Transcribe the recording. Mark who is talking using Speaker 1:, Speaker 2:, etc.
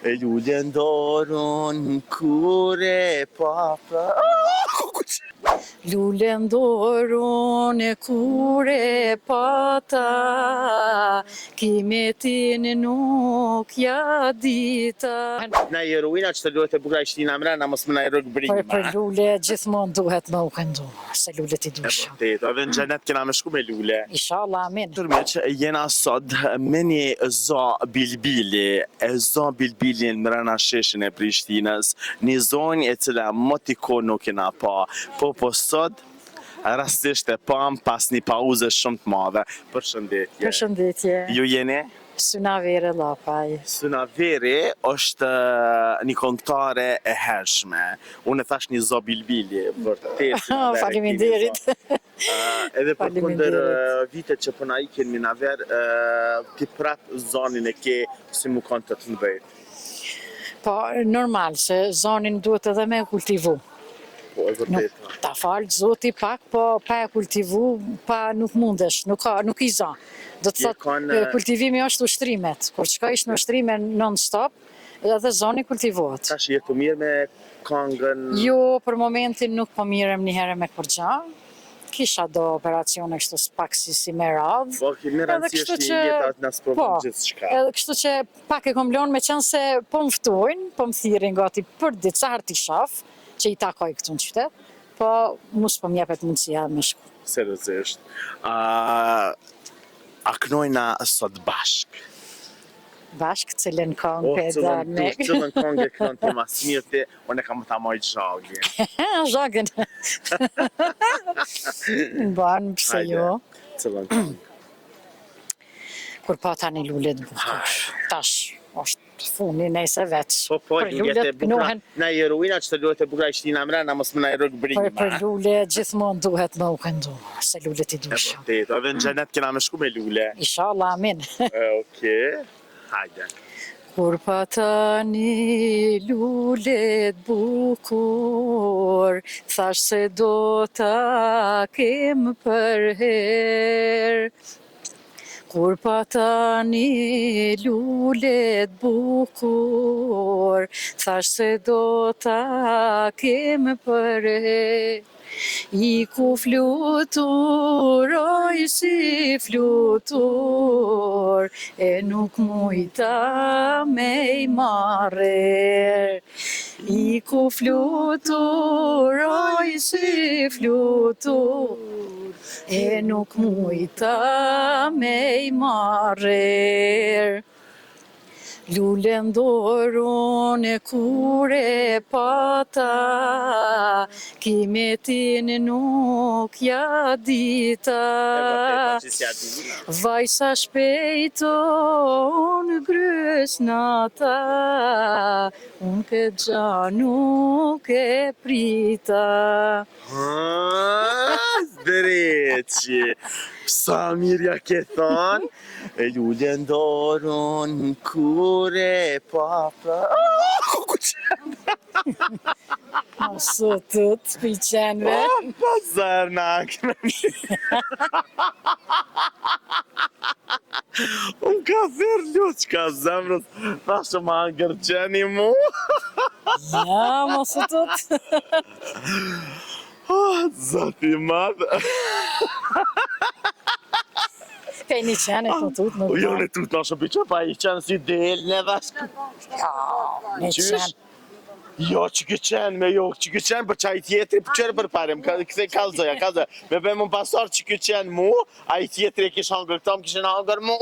Speaker 1: E lulën dorën kur e papa.
Speaker 2: Lulën dorën e kur e pata, kimetin nuk ja dita.
Speaker 1: Na i ruina që të lulet e bukra ishtina mrena, mos më na i rëgë brima.
Speaker 2: Për lule gjithmonë duhet më u këndu, se lulet i dushëm.
Speaker 1: Edhe në xhenet kena me shku me lule.
Speaker 2: Inshallah, amin.
Speaker 1: Tërmeq, jena sot me një zo bilbili, e zo bilbilin mrena sheshin e Prishtinës, një zonjë e cila motiko nuk kena pa, po sot rastisht e pam pas një pauze shumë të madhe. Përshëndetje.
Speaker 2: Përshëndetje.
Speaker 1: Ju jeni?
Speaker 2: Synavere Lapaj.
Speaker 1: Synavere është një këngëtare e hershme. Unë e thash një zo bilbili, vërtet.
Speaker 2: Faleminderit.
Speaker 1: Edhe për kunder vitet që përna i kënë Minaver, ti prap zonin e ke si mu kanë të të nëbejt.
Speaker 2: Po, normal, se zonin duhet edhe me kultivu.
Speaker 1: Po, e vërtet.
Speaker 2: Ta falë zoti pak, po pa e kultivu, pa nuk mundesh, nuk i za. Do të thotë, kultivimi është ushtrimet. Kur qka ish në ushtrime non-stop, edhe zoni kultivohet.
Speaker 1: Tash jetë mirë me kongën?
Speaker 2: Jo, për momentin nuk po mirem një herë me kurgja. Kisha do operacione kështu pak si me radhë.
Speaker 1: Po, me rëndësi është një jetat në sprovën gjithë shka.
Speaker 2: Edhe kështu që pak e kom lonë me qenë se po më ftojnë, po më thirin gati për ditë sa harti shaf, që i takoj këtu në qytet, po mus po mjepet mundësia me shku.
Speaker 1: Seriozisht. A knojna sot bashk?
Speaker 2: Bashk, cilën kongë e dërme.
Speaker 1: Cilën kongë e kënë të mas mirë të, unë e kam të amojt zhagin.
Speaker 2: Zhagin. Në banë, pëse jo.
Speaker 1: Cilën kongë?
Speaker 2: Kur pa tani lullet bukur. Tash, është funi nejse veç.
Speaker 1: Po, lullet e bukra. Na i ruina që të lullet e bukra ishtina mrena, mos më na i rëgë brima.
Speaker 2: Për lullet gjithmonë duhet më u këndu, se lullet i dushëm.
Speaker 1: Edhe në xhenet kena me shku me lule.
Speaker 2: Inshallah, amin.
Speaker 1: Okej. Hajde.
Speaker 2: Kur pa tani lullet bukur, thash se do ta kem për herë. Kur pa tani lullet bukur, thash se do ta kem për herë. I ku flutur, oj si flutur, e nuk mujta me i marrer. I ku flutur, oj si flutur, e nuk mujta me i marrer. Lulën dorën e kur e pata, kimetin nuk ja dita. Vaj sa shpejto unë grës nata, unë këtë gja nuk e prita.
Speaker 1: Dreqi, sa mirja ke thonë, e lulën dorën kur e papa. Ku qenë?
Speaker 2: Së të pi qenve.
Speaker 1: Pa zërnak me mi. Unë ka thirë luq ka zemrës, thashë ma ngërgjeni mu.
Speaker 2: Ja, mos të të.
Speaker 1: Zati madhë.
Speaker 2: Kaj një qenë e të tut nuk.
Speaker 1: Jo në tut në shumë që pa i qenë si del në dhashkë.
Speaker 2: Ja, një qenë.
Speaker 1: Jo që kë qenë me jo, që kë qenë për qaj tjetëri, për qërë për parem, këthe kalzoja, me bëjmë më pasar që kë qenë mu, a i tjetëri e kishë hangër këta, më kishë hangër mu.